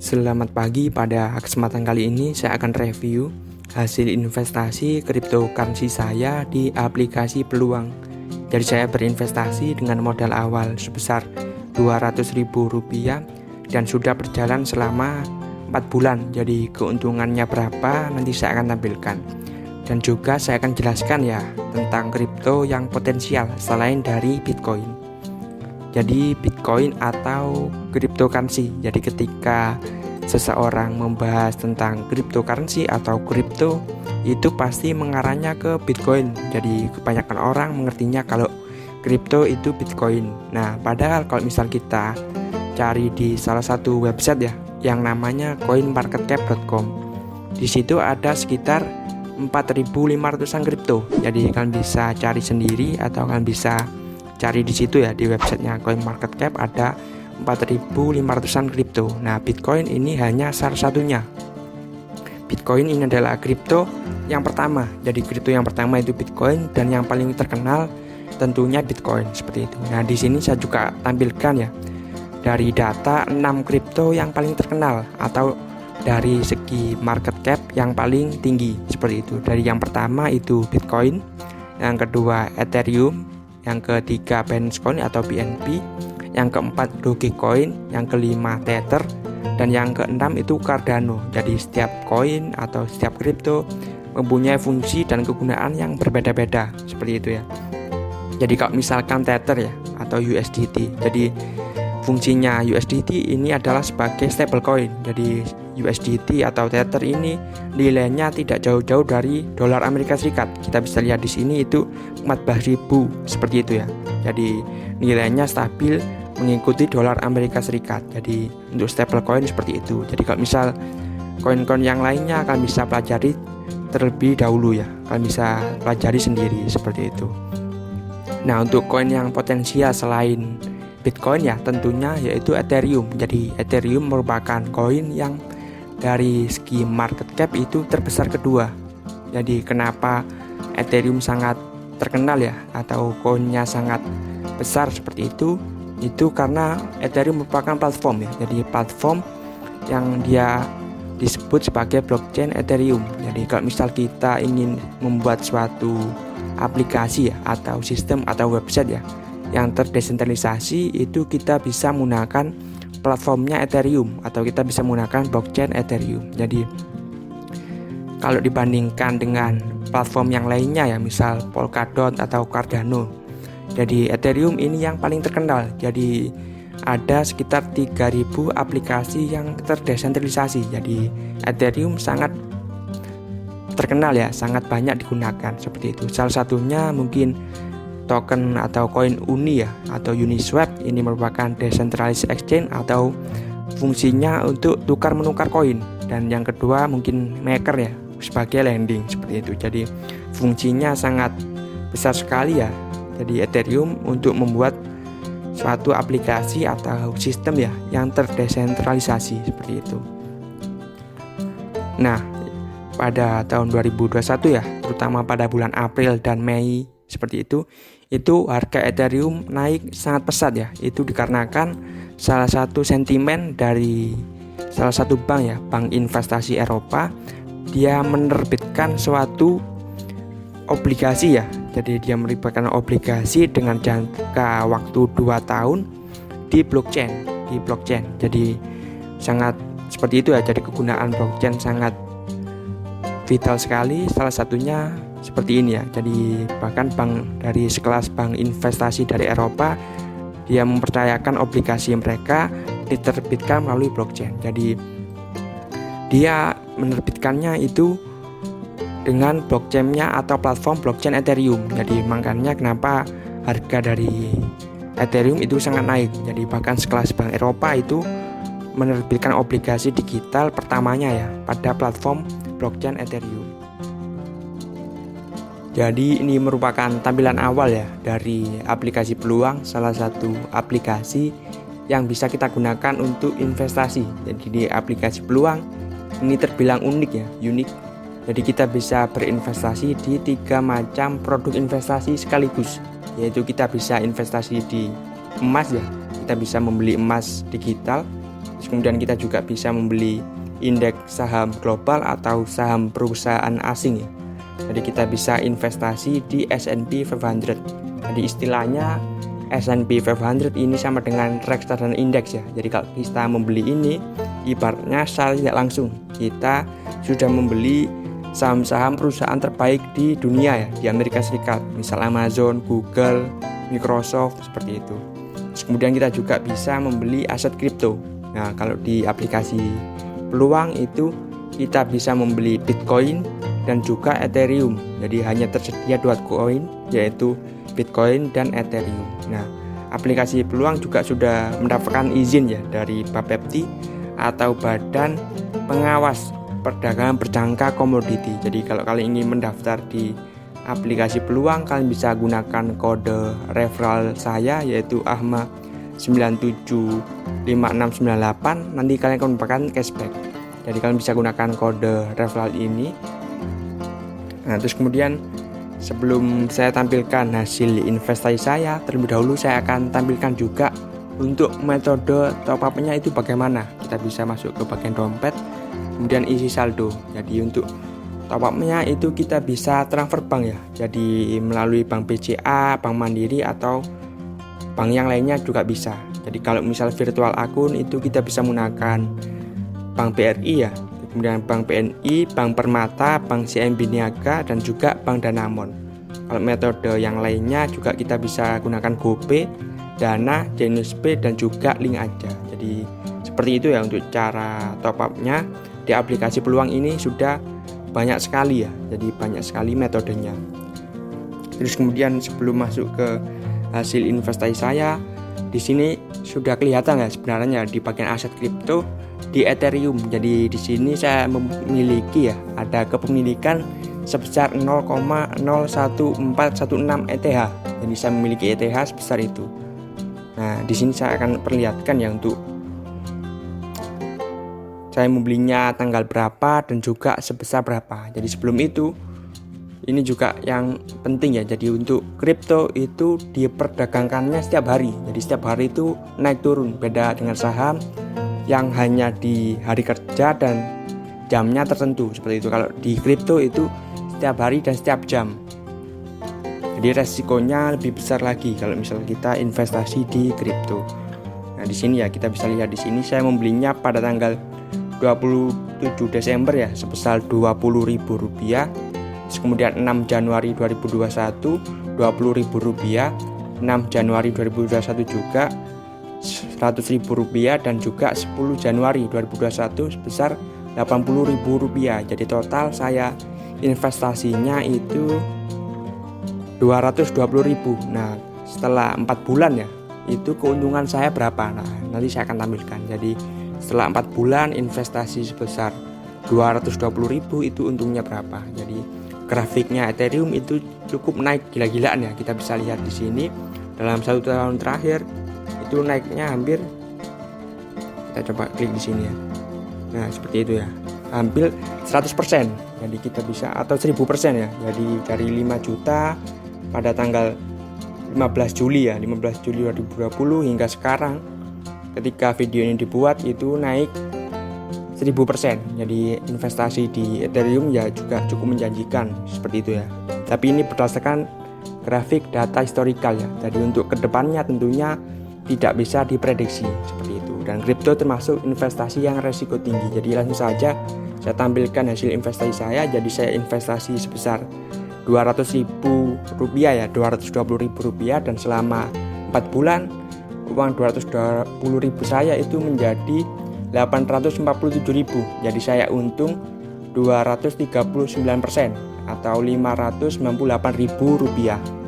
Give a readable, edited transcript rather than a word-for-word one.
Selamat pagi, pada kesempatan kali ini saya akan review hasil investasi cryptocurrency saya di aplikasi Peluang. Jadi saya berinvestasi dengan modal awal sebesar Rp200.000 dan sudah berjalan selama 4 bulan. Jadi keuntungannya berapa nanti saya akan tampilkan. Dan juga saya akan jelaskan ya tentang kripto yang potensial selain dari Bitcoin. Jadi Bitcoin atau cryptocurrency. Jadi ketika seseorang membahas tentang cryptocurrency atau kripto, itu pasti mengarahnya ke Bitcoin. Jadi kebanyakan orang mengertinya kalau kripto itu Bitcoin. Nah, padahal kalau misal kita cari di salah satu website ya, yang namanya coinmarketcap.com, di situ ada sekitar 4.500-an kripto. Jadi kalian bisa cari sendiri atau kalian bisa cari di situ ya, di websitenya CoinMarketCap ada 4.500-an kripto. Nah, Bitcoin ini hanya salah satunya. Bitcoin ini adalah kripto yang pertama. Jadi kripto yang pertama itu Bitcoin dan yang paling terkenal tentunya Bitcoin seperti itu. Nah, di sini saya juga tampilkan ya dari data 6 kripto yang paling terkenal atau dari segi market cap yang paling tinggi seperti itu. Dari yang pertama itu Bitcoin, yang kedua Ethereum, yang ketiga Binance Coin atau BNB, yang keempat Dogecoin, yang kelima Tether, dan yang keenam itu Cardano. Jadi setiap koin atau setiap kripto mempunyai fungsi dan kegunaan yang berbeda-beda seperti itu ya. Jadi kalau misalkan Tether ya atau USDT, jadi fungsinya USDT ini adalah sebagai stablecoin. Jadi USDT atau Tether ini nilainya tidak jauh-jauh dari dolar Amerika Serikat. Kita bisa lihat di sini itu 14.000 seperti itu ya. Jadi nilainya stabil mengikuti dolar Amerika Serikat. Jadi untuk stablecoin seperti itu. Jadi kalau misal koin-koin yang lainnya kalian bisa pelajari terlebih dahulu ya. Kalian bisa pelajari sendiri seperti itu. Nah, untuk koin yang potensial selain Bitcoin ya tentunya yaitu Ethereum. Jadi Ethereum merupakan koin yang dari segi market cap itu terbesar kedua. Jadi kenapa Ethereum sangat terkenal ya atau koinnya sangat besar seperti itu? Itu karena Ethereum merupakan platform ya. Jadi platform yang dia disebut sebagai blockchain Ethereum. Jadi kalau misal kita ingin membuat suatu aplikasi ya atau sistem atau website ya yang terdesentralisasi, itu kita bisa menggunakan platformnya Ethereum atau kita bisa menggunakan blockchain Ethereum. Jadi kalau dibandingkan dengan platform yang lainnya ya misal Polkadot atau Cardano, jadi Ethereum ini yang paling terkenal. Jadi ada sekitar 3.000 aplikasi yang terdesentralisasi. Jadi Ethereum sangat terkenal ya, sangat banyak digunakan seperti itu. Salah satunya mungkin token atau koin Uni ya atau Uniswap. Ini merupakan decentralized exchange atau fungsinya untuk tukar menukar koin. Dan yang kedua mungkin Maker ya sebagai lending seperti itu. Jadi fungsinya sangat besar sekali ya. Jadi Ethereum untuk membuat suatu aplikasi atau sistem ya yang terdesentralisasi seperti itu. Nah, pada tahun 2021 ya, terutama pada bulan April dan Mei seperti itu harga Ethereum naik sangat pesat ya. Itu dikarenakan salah satu sentimen dari salah satu bank ya, bank investasi Eropa, dia menerbitkan suatu obligasi ya. Jadi dia menerbitkan obligasi dengan jangka waktu 2 tahun di blockchain. Jadi sangat seperti itu ya. Jadi kegunaan blockchain sangat vital sekali, salah satunya seperti ini ya. Jadi bahkan bank dari sekelas bank investasi dari Eropa, dia mempercayakan obligasi mereka diterbitkan melalui blockchain. Jadi dia menerbitkannya itu dengan blockchainnya atau platform blockchain Ethereum. Jadi makanya kenapa harga dari Ethereum itu sangat naik. Jadi bahkan sekelas bank Eropa itu menerbitkan obligasi digital pertamanya ya pada platform blockchain Ethereum. Jadi ini merupakan tampilan awal ya dari aplikasi Peluang, salah satu aplikasi yang bisa kita gunakan untuk investasi. Jadi di aplikasi Peluang ini terbilang unik ya, Jadi kita bisa berinvestasi di 3 macam produk investasi sekaligus. Yaitu kita bisa investasi di emas ya, kita bisa membeli emas digital. Terus kemudian kita juga bisa membeli indeks saham global atau saham perusahaan asing ya. Jadi kita bisa investasi di S&P 500. Jadi istilahnya S&P 500 ini sama dengan reksadana indeks ya. Jadi kalau kita membeli ini ibaratnya secara tidak langsung kita sudah membeli saham-saham perusahaan terbaik di dunia ya, di Amerika Serikat, misal Amazon, Google, Microsoft, seperti itu. Terus kemudian kita juga bisa membeli aset kripto. Nah, kalau di aplikasi Peluang itu kita bisa membeli Bitcoin dan juga Ethereum. Jadi hanya tersedia 2 koin, yaitu Bitcoin dan Ethereum. Nah, aplikasi Peluang juga sudah mendapatkan izin ya dari Bapepti atau Badan Pengawas Perdagangan Berjangka Komoditi. Jadi kalau kalian ingin mendaftar di aplikasi Peluang, kalian bisa gunakan kode referral saya yaitu AHMA975698. Nanti kalian akan mendapatkan cashback. Jadi kalian bisa gunakan kode referral ini. Nah, terus kemudian sebelum saya tampilkan hasil investasi saya, terlebih dahulu saya akan tampilkan juga untuk metode top up-nya itu bagaimana. Kita bisa masuk ke bagian dompet, kemudian isi saldo. Jadi untuk top up-nya itu kita bisa transfer bank ya. Jadi melalui bank BCA, Bank Mandiri atau bank yang lainnya juga bisa. Jadi kalau misal virtual akun itu kita bisa menggunakan Bank BRI ya, kemudian Bank BNI, Bank Permata, Bank CIMB Niaga dan juga Bank Danamon. Kalau metode yang lainnya juga kita bisa gunakan GoPay, Dana, Genuspay dan juga Link Aja. Jadi seperti itu ya untuk cara top up-nya. Di aplikasi Peluang ini sudah banyak sekali ya, jadi banyak sekali metodenya. Terus kemudian sebelum masuk ke hasil investasi saya, di sini sudah kelihatan ya sebenarnya di bagian aset kripto di Ethereum. Jadi di sini saya memiliki ya, ada kepemilikan sebesar 0,01416 ETH. Jadi saya memiliki ETH sebesar itu. Nah, di sini saya akan perlihatkan ya untuk saya membelinya tanggal berapa dan juga sebesar berapa. Jadi sebelum itu, ini juga yang penting ya. Jadi untuk kripto itu diperdagangkannya setiap hari. Jadi setiap hari itu naik turun. Beda dengan saham yang hanya di hari kerja dan jamnya tertentu seperti itu. Kalau di kripto itu setiap hari dan setiap jam. Jadi resikonya lebih besar lagi kalau misalnya kita investasi di kripto. Nah, di sini ya kita bisa lihat di sini saya membelinya pada tanggal 27 Desember ya sebesar Rp20.000. Terus kemudian 6 Januari 2021 Rp20.000, 6 Januari 2021 juga Rp100.000 dan juga 10 Januari 2021 sebesar Rp80.000. Jadi total saya investasinya itu Rp220.000. Nah, setelah 4 bulan ya, itu keuntungan saya berapa? Nah, nanti saya akan tampilkan. Jadi setelah 4 bulan investasi sebesar Rp220.000 itu untungnya berapa? Jadi grafiknya Ethereum itu cukup naik gila-gilaan ya. Kita bisa lihat di sini dalam 1 tahun terakhir itu naiknya hampir, kita coba klik di sini ya. Nah, seperti itu ya. Hampir 100%. Jadi kita bisa atau 1000% ya. Jadi dari 5 juta pada tanggal 15 Juli ya, 15 Juli 2020 hingga sekarang ketika video ini dibuat itu naik 1000%. Jadi investasi di Ethereum ya juga cukup menjanjikan seperti itu ya. Tapi ini berdasarkan grafik data historikal ya. Jadi untuk kedepannya tentunya tidak bisa diprediksi seperti itu. Dan kripto termasuk investasi yang resiko tinggi. Jadi langsung saja saya tampilkan hasil investasi saya. Jadi saya investasi sebesar Rp200.000 ya, Rp220.000 dan selama 4 bulan uang Rp220.000 saya itu menjadi Rp847.000. Jadi saya untung 239% atau Rp598.000.